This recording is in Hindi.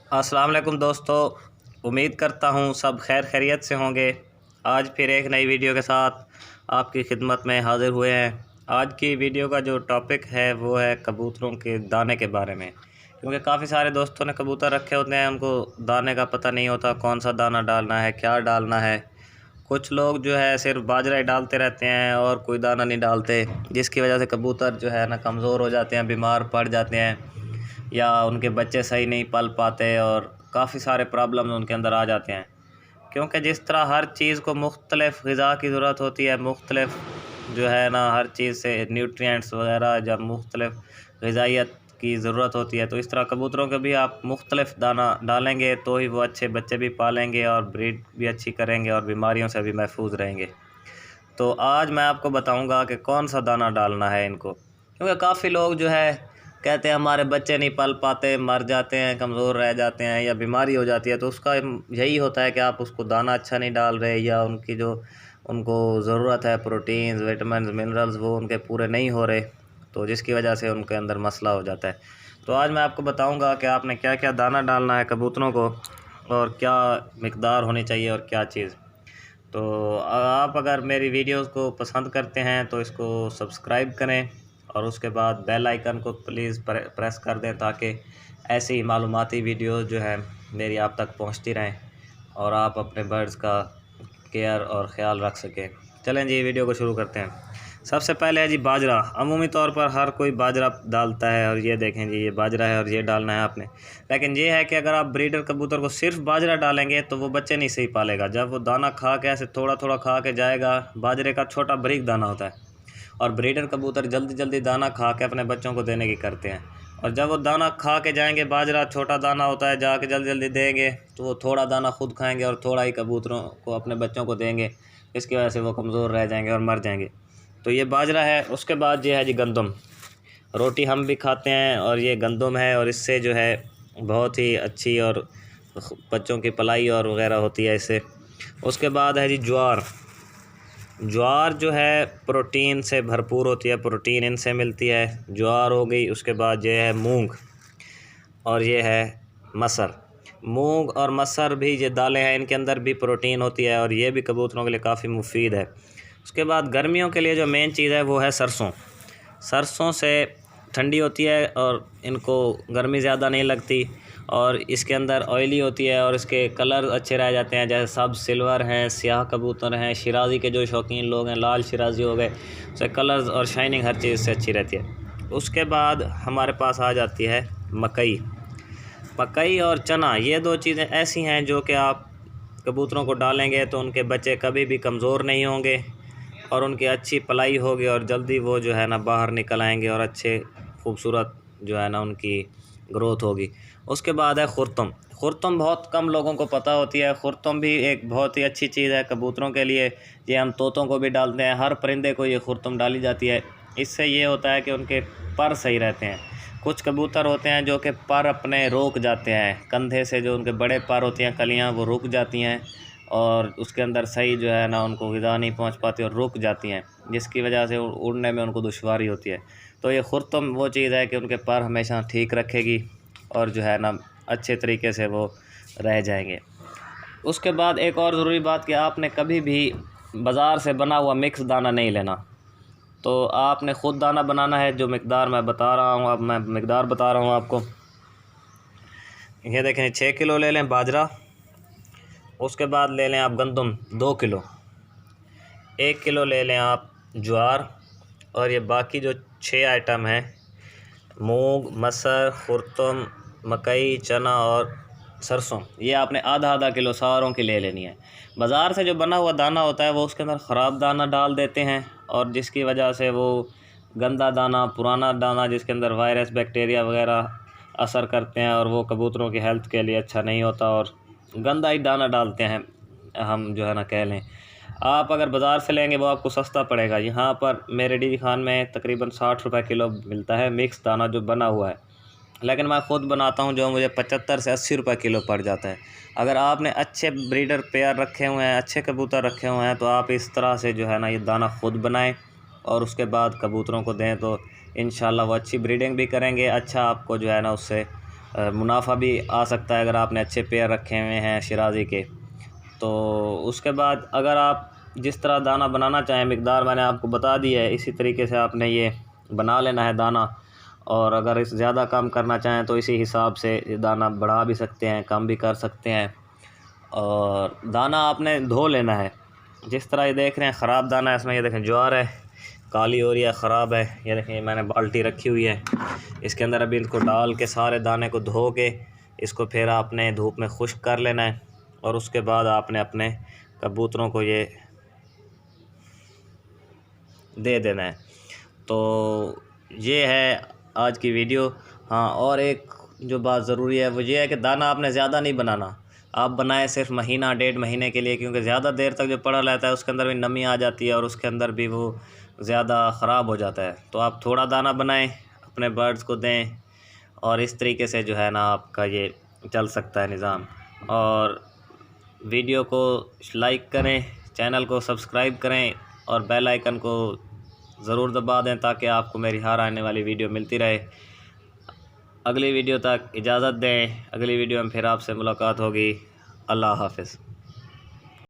अस्सलाम वालेकुम दोस्तों, उम्मीद करता हूँ सब खैर खैरियत से होंगे। आज फिर एक नई वीडियो के साथ आपकी खिदमत में हाज़िर हुए हैं। आज की वीडियो का जो टॉपिक है वो है कबूतरों के दाने के बारे में, क्योंकि काफ़ी सारे दोस्तों ने कबूतर रखे होते हैं, उनको दाने का पता नहीं होता कौन सा दाना डालना है, क्या डालना है। कुछ लोग जो है सिर्फ बाजरा ही डालते रहते हैं और कोई दाना नहीं डालते, जिसकी वजह से कबूतर जो है ना कमज़ोर हो जाते हैं, बीमार पड़ जाते हैं या उनके बच्चे सही नहीं पल पाते और काफ़ी सारे प्रॉब्लम उनके अंदर आ जाते हैं। क्योंकि जिस तरह हर चीज़ को मुख्तलिफ़ ग़िज़ा की ज़रूरत होती है, मुख्तलिफ़ जो है ना हर चीज़ से न्यूट्रिएंट्स वगैरह जब मुख्तलिफ़ ग़िज़ाइयत की ज़रूरत होती है, तो इस तरह कबूतरों को भी आप मुख्तलिफ़ दाना डालेंगे तो ही वो अच्छे बच्चे भी पालेंगे और ब्रीड भी अच्छी करेंगे और बीमारियों से भी महफूज रहेंगे। तो आज मैं आपको बताऊंगा कि कौन सा दाना डालना है इनको, क्योंकि काफ़ी लोग जो है कहते हैं हमारे बच्चे नहीं पल पाते, मर जाते हैं, कमज़ोर रह जाते हैं या बीमारी हो जाती है। तो उसका यही होता है कि आप उसको दाना अच्छा नहीं डाल रहे या उनकी जो उनको ज़रूरत है प्रोटीन्स, विटामिन, मिनरल्स वो उनके पूरे नहीं हो रहे, तो जिसकी वजह से उनके अंदर मसला हो जाता है। तो आज मैं आपको बताऊंगा कि आपने क्या क्या दाना डालना है कबूतरों को और क्या मिकदार होनी चाहिए और क्या चीज़। तो आप अगर मेरी वीडियोस को पसंद करते हैं तो इसको सब्सक्राइब करें और उसके बाद बेल आइकन को प्लीज़ प्रेस कर दें, ताकि ऐसी ही मालूमाती वीडियोस जो है मेरी आप तक पहुंचती रहें और आप अपने बर्ड्स का केयर और ख़्याल रख सकें। चलें जी, वीडियो को शुरू करते हैं। सबसे पहले है जी बाजरा। अमूमी तौर पर हर कोई बाजरा डालता है और ये देखें जी, ये बाजरा है और ये डालना है आपने। लेकिन ये है कि अगर आप ब्रीडर कबूतर को सिर्फ बाजरा डालेंगे तो वो बच्चे नहीं सही पालेगा। जब वो दाना खा के ऐसे थोड़ा थोड़ा खा के जाएगा, बाजरे का छोटा बारीक दाना होता है और ब्रीडर कबूतर जल्दी जल्दी दाना खा के अपने बच्चों को देने की करते हैं। और जब वो दाना खा के जाएंगे, बाजरा छोटा दाना होता है, जाके जल्दी जल्दी देंगे तो वो थोड़ा दाना खुद खाएंगे और थोड़ा ही कबूतरों को अपने बच्चों को देंगे। इसकी वजह से वो कमज़ोर रह जाएंगे और मर जाएंगे। तो ये बाजरा है। उसके बाद ये है जी गंदम। रोटी हम भी खाते हैं और ये गंदम है और इससे जो है बहुत ही अच्छी और बच्चों की पलाई और वगैरह होती है इससे। उसके बाद है जी ज्वार। ज्वार जो है प्रोटीन से भरपूर होती है, प्रोटीन इनसे मिलती है। ज्वार हो गई। उसके बाद ये है मूंग और ये है मसर। मूंग और मसर भी ये दालें हैं, इनके अंदर भी प्रोटीन होती है और ये भी कबूतरों के लिए काफ़ी मुफीद है। उसके बाद गर्मियों के लिए जो मेन चीज़ है वो है सरसों। सरसों से ठंडी होती है और इनको गर्मी ज़्यादा नहीं लगती और इसके अंदर ऑयली होती है और इसके कलर अच्छे रह जाते हैं, जैसे सब सिल्वर हैं, सियाह कबूतर हैं, शिराजी के जो शौकीन लोग हैं, लाल शिराजी हो गए, उससे कलर्स और शाइनिंग हर चीज़ से अच्छी रहती है। उसके बाद हमारे पास आ जाती है मकई। मकई और चना, ये दो चीज़ें ऐसी हैं जो कि आप कबूतरों को डालेंगे तो उनके बच्चे कभी भी कमज़ोर नहीं होंगे और उनकी अच्छी पलाई होगी और जल्दी वो जो है ना बाहर निकल आएंगे और अच्छे खूबसूरत जो है ना उनकी ग्रोथ होगी। उसके बाद है खुरतुम। खुरतुम बहुत कम लोगों को पता होती है। खुरतुम भी एक बहुत ही अच्छी चीज़ है कबूतरों के लिए। ये हम तोतों को भी डालते हैं, हर परिंदे को ये खुरतुम डाली जाती है। इससे ये होता है कि उनके पर सही रहते हैं। कुछ कबूतर होते हैं जो कि पर अपने रोक जाते हैं, कंधे से जो उनके बड़े पर होती हैं कलियां, वो रुक जाती हैं और उसके अंदर सही जो है ना उनको ग़िज़ा नहीं पहुंच पाती और रुक जाती हैं, जिसकी वजह से उड़ने में उनको दुश्वारी होती है। तो ये खुरतुम वो चीज़ है कि उनके पर हमेशा ठीक रखेगी और जो है ना अच्छे तरीके से वो रह जाएंगे। उसके बाद एक और ज़रूरी बात कि आपने कभी भी बाज़ार से बना हुआ मिक्स दाना नहीं लेना। तो आपने ख़ुद दाना बनाना है। जो मिकदार मैं बता रहा हूँ, अब मैं मिकदार बता रहा हूँ आपको। ये देखें, 6 किलो ले लें बाजरा। उसके बाद ले लें आप गंदम 2 किलो। 1 किलो ले लें आप ज्वार और ये बाकी जो 6 आइटम हैं, मूंग, मसर, खुरतुम, मकई, चना और सरसों, ये आपने आधा आधा किलो सारों की ले लेनी है। बाज़ार से जो बना हुआ दाना होता है वो उसके अंदर ख़राब दाना डाल देते हैं और जिसकी वजह से वो गंदा दाना, पुराना दाना जिसके अंदर वायरस, बैक्टीरिया वगैरह असर करते हैं और वो कबूतरों की हेल्थ के लिए अच्छा नहीं होता और गंदा ही दाना डालते हैं हम जो है ना कह लें। आप अगर बाज़ार से लेंगे वो आपको सस्ता पड़ेगा। यहाँ पर मेरे डी खान में तकरीबन 60 रुपये किलो मिलता है मिक्स दाना जो बना हुआ है, लेकिन मैं ख़ुद बनाता हूँ जो मुझे 75 से 80 रुपये किलो पड़ जाता है। अगर आपने अच्छे ब्रीडर पेयर रखे हुए हैं, अच्छे कबूतर रखे हुए हैं, तो आप इस तरह से जो है ना ये दाना ख़ुद बनाएं और उसके बाद कबूतरों को दें, तो इंशाल्लाह वो अच्छी ब्रीडिंग भी करेंगे, अच्छा आपको जो है ना उससे मुनाफा भी आ सकता है अगर आपने अच्छे पेयर रखे हुए हैं शिराज़ी के। तो उसके बाद अगर आप जिस तरह दाना बनाना चाहें, मिकदार मैंने आपको बता दी है, इसी तरीके से आपने ये बना लेना है दाना। और अगर इस ज़्यादा कम करना चाहें तो इसी हिसाब से दाना बढ़ा भी सकते हैं, कम भी कर सकते हैं। और दाना आपने धो लेना है। जिस तरह ये देख रहे हैं ख़राब दाना है इसमें, ये देखें ज्वार है, काली हो रही है, ख़राब है। ये देखें मैंने बाल्टी रखी हुई है, इसके अंदर अभी इनको डाल के सारे दाने को धो के इसको फिर आपने धूप में खुश्क कर लेना है। और उसके बाद आपने अपने कबूतरों को ये दे देना है। तो ये है आज की वीडियो। हाँ, और एक जो बात ज़रूरी है वो ये है कि दाना आपने ज़्यादा नहीं बनाना, आप बनाएं सिर्फ महीना 1.5 महीने के लिए, क्योंकि ज़्यादा देर तक जो पड़ा रहता है उसके अंदर भी नमी आ जाती है और उसके अंदर भी वो ज़्यादा ख़राब हो जाता है। तो आप थोड़ा दाना बनाएं, अपने बर्ड्स को दें, और इस तरीके से जो है ना आपका ये चल सकता है निज़ाम। और वीडियो को लाइक करें, चैनल को सब्सक्राइब करें और बेल आइकन को ज़रूर दबा दें ताकि आपको मेरी हर आने वाली वीडियो मिलती रहे। अगली वीडियो तक इजाज़त दें, अगली वीडियो में फिर आपसे मुलाकात होगी। अल्लाह हाफ़िज़।